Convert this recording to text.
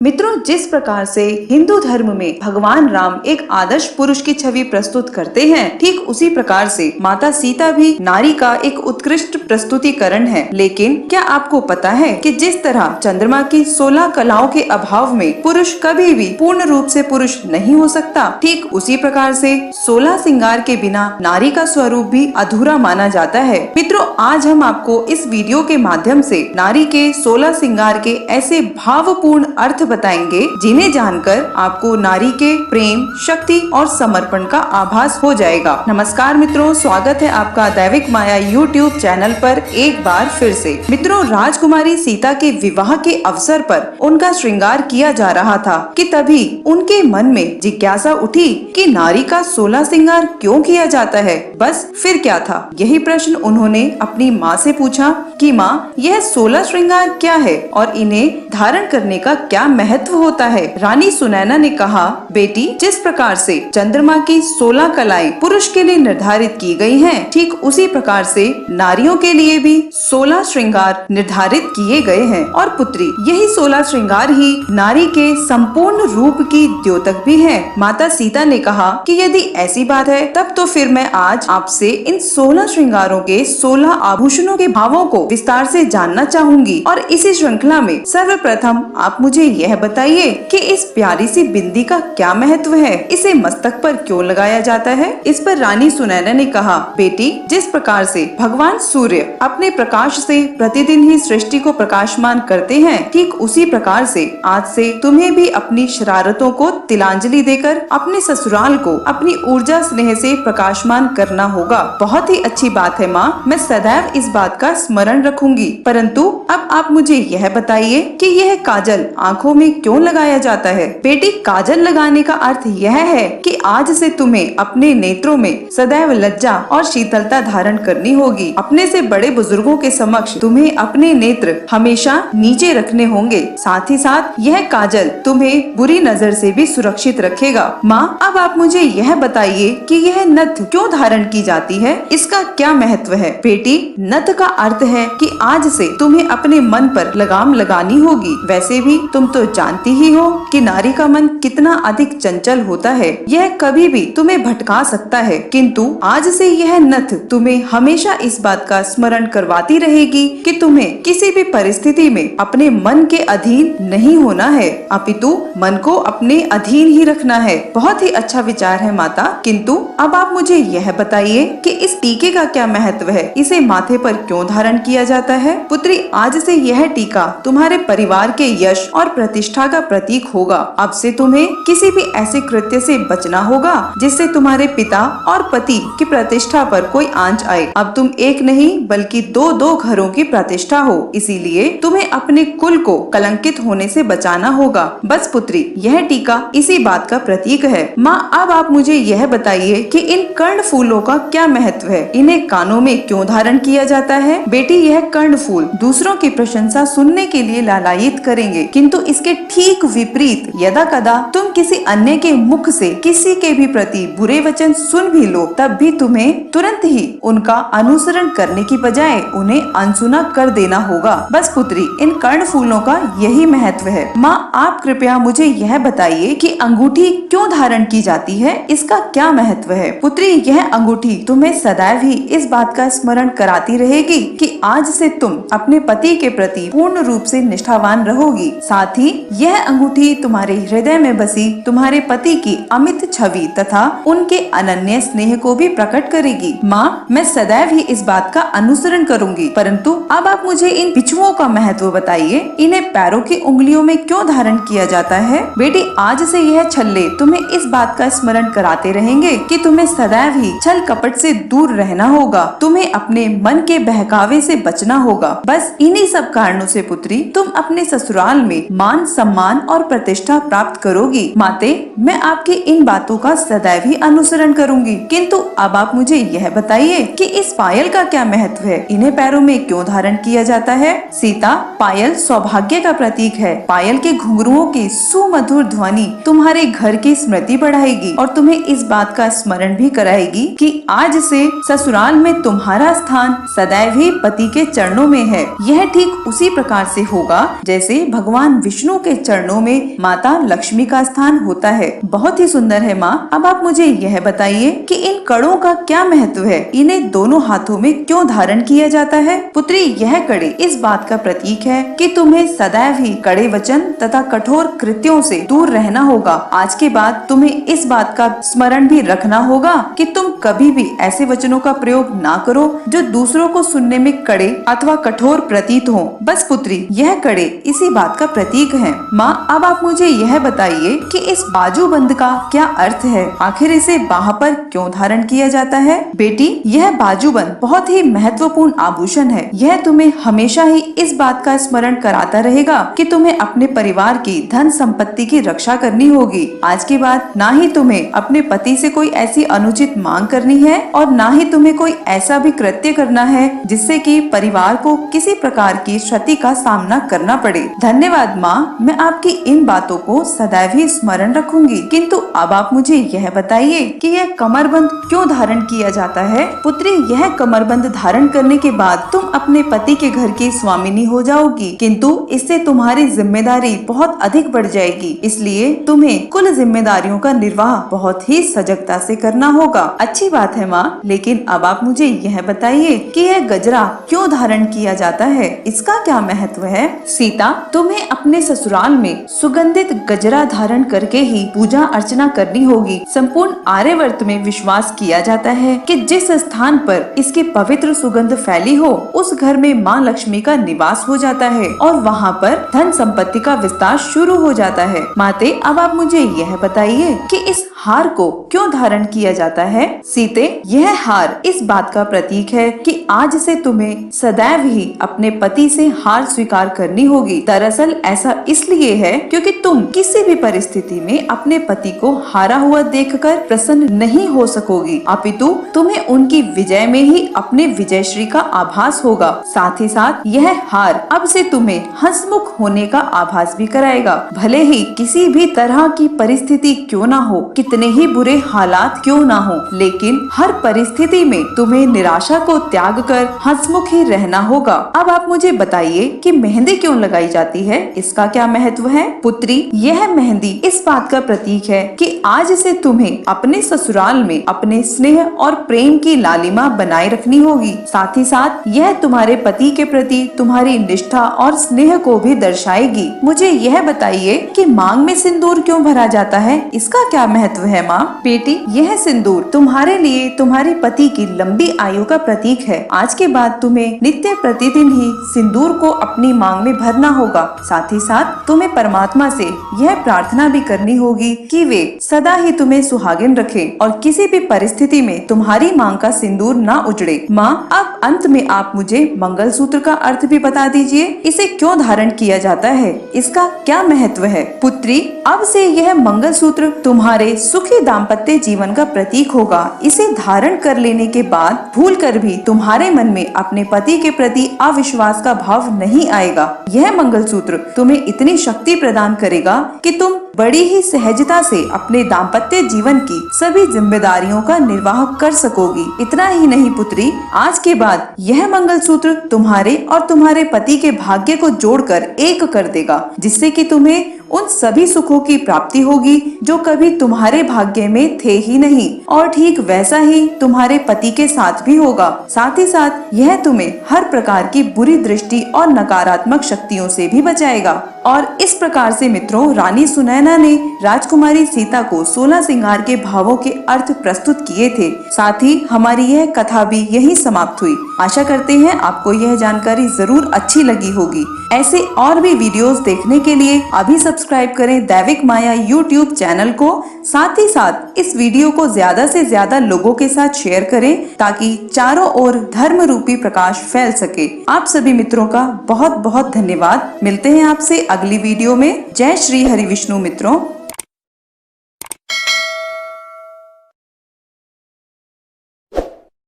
मित्रों, जिस प्रकार से हिंदू धर्म में भगवान राम एक आदर्श पुरुष की छवि प्रस्तुत करते हैं, ठीक उसी प्रकार से माता सीता भी नारी का एक उत्कृष्ट प्रस्तुतिकरण है। लेकिन क्या आपको पता है कि जिस तरह चंद्रमा की 16 कलाओं के अभाव में पुरुष कभी भी पूर्ण रूप से पुरुष नहीं हो सकता, ठीक उसी प्रकार से 16 श्रृंगार के बिना नारी का स्वरूप भी अधूरा माना जाता है। मित्रों, आज हम आपको इस वीडियो के माध्यम से नारी के 16 श्रृंगार के ऐसे भावपूर्ण अर्थ बताएंगे जिन्हें जानकर आपको नारी के प्रेम, शक्ति और समर्पण का आभास हो जाएगा। नमस्कार मित्रों, स्वागत है आपका दैविक माया YouTube चैनल पर एक बार फिर से। मित्रों, राजकुमारी सीता के विवाह के अवसर पर उनका श्रृंगार किया जा रहा था कि तभी उनके मन में जिज्ञासा उठी कि नारी का 16 श्रृंगार क्यों किया जाता है। बस फिर क्या था, यही प्रश्न उन्होंने अपनी माँ से पूछा कि माँ, यह 16 श्रृंगार क्या है और इन्हें धारण करने का क्या महत्व होता है। रानी सुनैना ने कहा, बेटी, जिस प्रकार से चंद्रमा की 16 कलाएं पुरुष के लिए निर्धारित की गई हैं, ठीक उसी प्रकार से नारियों के लिए भी 16 श्रृंगार निर्धारित किए गए हैं। और पुत्री, यही 16 श्रृंगार ही नारी के संपूर्ण रूप की द्योतक भी है। माता सीता ने कहा कि यदि ऐसी बात है, तब तो फिर मैं आज आपसे इन 16 श्रृंगारों के 16 आभूषणों के भावों को विस्तार से जानना चाहूंगी। और इसी श्रृंखला में सर्वप्रथम आप मुझे यह बताइए कि इस प्यारी सी बिंदी का क्या महत्व है, इसे मस्तक पर क्यों लगाया जाता है। इस पर रानी सुनैना ने कहा, बेटी, जिस प्रकार से भगवान सूर्य अपने प्रकाश से प्रतिदिन ही सृष्टि को प्रकाशमान करते हैं, ठीक उसी प्रकार से आज से तुम्हें भी अपनी शरारतों को तिलांजलि देकर अपने ससुराल को अपनी ऊर्जा स्नेह से प्रकाशमान करना होगा। बहुत ही अच्छी बात है माँ, मैं सदैव इस बात का स्मरण रखूंगी। परंतु अब आप मुझे यह बताइए कि यह काजल आँखों में क्यों लगाया जाता है। बेटी, काजल लगाने का अर्थ यह है कि आज से तुम्हें अपने नेत्रों में सदैव लज्जा और शीतलता धारण करनी होगी। अपने से बड़े बुजुर्गों के समक्ष तुम्हें अपने नेत्र हमेशा नीचे रखने होंगे। साथ ही साथ यह काजल तुम्हें बुरी नजर से भी सुरक्षित रखेगा। माँ, अब आप मुझे यह बताइए कि यह नथ क्यों धारण की जाती है, इसका क्या महत्व है। बेटी, नथ का अर्थ है कि आज से तुम्हें अपने मन पर लगाम लगानी होगी। वैसे भी तुम तो जानती ही हो कि नारी का मन कितना अधिक चंचल होता है, यह कभी भी तुम्हें भटका सकता है। किंतु आज से यह नथ तुम्हें हमेशा इस बात का स्मरण करवाती रहेगी कि तुम्हें किसी भी परिस्थिति में अपने मन के अधीन नहीं होना है, अपितु मन को अपने अधीन ही रखना है। बहुत ही अच्छा विचार है माता। किंतु अब आप मुझे यह बताइए कि इस टीके का क्या महत्व है, इसे माथे पर क्यों धारण किया जाता है। पुत्री, आज से यह टीका तुम्हारे परिवार के यश और प्रतिष्ठा का प्रतीक होगा। अब से तुम्हें किसी भी ऐसे कृत्य से बचना होगा जिससे तुम्हारे पिता और पति की प्रतिष्ठा पर कोई आंच आए। अब तुम एक नहीं बल्कि दो दो घरों की प्रतिष्ठा हो, इसीलिए तुम्हें अपने कुल को कलंकित होने से बचाना होगा। बस पुत्री, यह टीका इसी बात का प्रतीक है। माँ, अब आप मुझे यह बताइए कि इन कर्ण फूलों का क्या महत्व है, इन्हें कानों में क्यों धारण किया जाता है। बेटी, यह कर्ण फूल दूसरों की प्रशंसा सुनने के लिए लालायित करेंगे, किंतु इसके ठीक विपरीत यदा कदा तुम किसी अन्य के मुख से किसी के भी प्रति बुरे वचन सुन भी लो, तब भी तुम्हें तुरंत ही उनका अनुसरण करने की बजाय उन्हें अनसुना कर देना होगा। बस पुत्री, इन कर्ण फूलों का यही महत्व है। माँ, आप कृपया मुझे यह बताइए कि अंगूठी क्यों धारण की जाती है, इसका क्या महत्व है। पुत्री, यह अंगूठी तुम्हें सदैव ही इस बात का स्मरण कराती रहेगी कि आज से तुम अपने पति के प्रति पूर्ण रूप से निष्ठावान रहोगी। साथ ही यह अंगूठी तुम्हारे हृदय में बसी तुम्हारे पति की अमित छवि तथा उनके अनन्य स्नेह को भी प्रकट करेगी। माँ, मैं सदैव ही इस बात का अनुसरण करूंगी। परंतु अब आप मुझे इन बिछुओं का महत्व बताइए, इन्हें पैरों की उंगलियों में क्यों धारण किया जाता है। बेटी, आज से यह छल्ले तुम्हें इस बात का स्मरण कराते रहेंगे कि तुम्हें सदैव ही छल कपट से दूर रहना होगा, तुम्हें अपने मन के बहकावे से बचना होगा। बस इन्हीं सब कारणों से पुत्री, तुम अपने ससुराल में मान सम्मान और प्रतिष्ठा प्राप्त करोगी। माते, मैं आपकी इन बातों का सदैव ही अनुसरण करूंगी। किंतु अब आप मुझे यह बताइए कि इस पायल का क्या महत्व है, इन्हें पैरों में क्यों धारण किया जाता है। सीता, पायल सौभाग्य का प्रतीक है। पायल के घुंघरुओं की सुमधुर ध्वनि तुम्हारे घर की स्मृति बढ़ाएगी और तुम्हें इस बात का स्मरण भी कराएगी कि आज से ससुराल में तुम्हारा स्थान सदैव ही पति के चरणों में है। यह ठीक उसी प्रकार से होगा जैसे भगवान विष्णु विष्णु के चरणों में माता लक्ष्मी का स्थान होता है। बहुत ही सुंदर है माँ। अब आप मुझे यह बताइए कि इन कड़ों का क्या महत्व है? इन्हें दोनों हाथों में क्यों धारण किया जाता है? पुत्री, यह कड़े इस बात का प्रतीक है कि तुम्हें सदैव ही कड़े वचन तथा कठोर कृत्यों से दूर रहना होगा। आज के बाद तुम्हें इस बात का स्मरण भी रखना होगा कि तुम कभी भी ऐसे वचनों का प्रयोग ना करो जो दूसरों को सुनने में कड़े अथवा कठोर प्रतीत हो। बस पुत्री, यह कड़े इसी बात का प्रतीक है। माँ, अब आप मुझे यह बताइए कि इस बाजूबंद का क्या अर्थ है? आखिर इसे बाह पर क्यों धारण किया जाता है? बेटी, यह बाजूबंद बहुत ही महत्वपूर्ण आभूषण है। यह तुम्हें हमेशा ही इस बात का स्मरण कराता रहेगा कि तुम्हें अपने परिवार की धन संपत्ति की रक्षा करनी होगी। आज के बाद ना ही तुम्हें अपने पति से कोई ऐसी अनुचित मांग करनी है और ना ही तुम्हें कोई ऐसा भी कृत्य करना है जिससे कि परिवार को किसी प्रकार की क्षति का सामना करना पड़े। धन्यवाद माँ, मैं आपकी इन बातों को सदैव ही स्मरण रखूंगी। किंतु अब आप मुझे यह बताइए कि यह कमरबंद क्यों धारण किया जाता है? पुत्री, यह कमरबंद धारण करने के बाद तुम अपने पति के घर की स्वामिनी हो जाओगी, किंतु इससे तुम्हारी जिम्मेदारी बहुत अधिक बढ़ जाएगी। इसलिए तुम्हें कुल जिम्मेदारियों का निर्वाह बहुत ही सजगता से करना होगा। अच्छी बात है माँ, लेकिन अब आप मुझे यह बताइए कि यह गजरा क्यों धारण किया जाता है? इसका क्या महत्व है? सीता, तुम्हें अपने ससुराल में सुगंधित गजरा धारण करके ही पूजा अर्चना करनी होगी। संपूर्ण आर्यवर्त में विश्वास किया जाता है कि जिस स्थान पर इसकी पवित्र सुगंध फैली हो उस घर में माँ लक्ष्मी का निवास हो जाता है और वहाँ पर धन संपत्ति का विस्तार शुरू हो जाता है। माते, अब आप मुझे यह बताइए कि इस हार को क्यों धारण किया जाता है? सीते, यह हार इस बात का प्रतीक है कि आज से तुम्हें सदैव ही अपने पति से हार स्वीकार करनी होगी। दरअसल ऐसा इसलिए है क्योंकि तुम किसी भी परिस्थिति में अपने पति को हारा हुआ देखकर प्रसन्न नहीं हो सकोगी, अपितु तुम्हें उनकी विजय में ही अपने विजयश्री का आभास होगा। साथ ही साथ यह हार अब से तुम्हें हंसमुख होने का आभास भी कराएगा। भले ही किसी भी तरह की परिस्थिति क्यों ना हो, कितने ही बुरे हालात क्यों ना हो, लेकिन हर परिस्थिति में तुम्हें निराशा को त्याग कर हंसमुख ही रहना होगा। अब आप मुझे बताइए कि मेहंदी क्यों लगाई जाती है? इसका क्या महत्व है? पुत्री, यह मेहंदी इस बात का प्रतीक है कि आज से तुम्हें अपने ससुराल में अपने स्नेह और प्रेम की लालिमा बनाए रखनी होगी। साथ ही साथ यह तुम्हारे पति के प्रति तुम्हारी निष्ठा और स्नेह को भी दर्शाएगी। मुझे यह बताइए कि मांग में सिंदूर क्यों भरा जाता है? इसका क्या महत्व है माँ? बेटी, यह सिंदूर तुम्हारे लिए तुम्हारे पति की लंबी आयु का प्रतीक है। आज के बाद तुम्हें नित्य प्रतिदिन ही सिंदूर को अपनी मांग में भरना होगा। साथ ही साथ तुम्हें परमात्मा से यह प्रार्थना भी करनी होगी कि वे सदा ही तुम्हें सुहागिन रखें और किसी भी परिस्थिति में तुम्हारी मांग का सिंदूर ना उजड़े। माँ, अब अंत में आप मुझे मंगलसूत्र का अर्थ भी बता दीजिए। इसे क्यों धारण किया जाता है? इसका क्या महत्व है? पुत्री, अब से यह मंगलसूत्र तुम्हारे सुखी दाम्पत्य जीवन का प्रतीक होगा। इसे धारण कर लेने के बाद भूलकर भी तुम्हारे मन में अपने पति के प्रति अविश्वास का भाव नहीं आएगा। यह मंगलसूत्र तुम्हें इतनी शक्ति प्रदान करेगा कि तुम बड़ी ही सहजता से अपने दाम्पत्य जीवन की सभी जिम्मेदारियों का निर्वाह कर सकोगी। इतना ही नहीं पुत्री, आज के बाद यह मंगलसूत्र तुम्हारे और तुम्हारे पति के भाग्य को जोड़कर एक कर देगा, जिससे कि तुम्हें उन सभी सुखों की प्राप्ति होगी जो कभी तुम्हारे भाग्य में थे ही नहीं, और ठीक वैसा ही तुम्हारे पति के साथ भी होगा। साथ ही साथ यह तुम्हें हर प्रकार की बुरी दृष्टि और नकारात्मक शक्तियों से भी बचाएगा। और इस प्रकार से मित्रों, रानी सुनैना ने राजकुमारी सीता को 16 श्रृंगार के भावों के अर्थ प्रस्तुत किए थे। साथ ही हमारी यह कथा भी यही समाप्त हुई। आशा करते हैं आपको यह जानकारी जरूर अच्छी लगी होगी। ऐसे और भी वीडियोस देखने के लिए अभी सब्सक्राइब करें दैविक माया यूट्यूब चैनल को। साथ ही साथ इस वीडियो को ज्यादा से ज्यादा लोगों के साथ शेयर करें ताकि चारों ओर धर्म रूपी प्रकाश फैल सके। आप सभी मित्रों का बहुत बहुत धन्यवाद। मिलते हैं आपसे अगली वीडियो में। जय श्री हरि विष्णु मित्रों।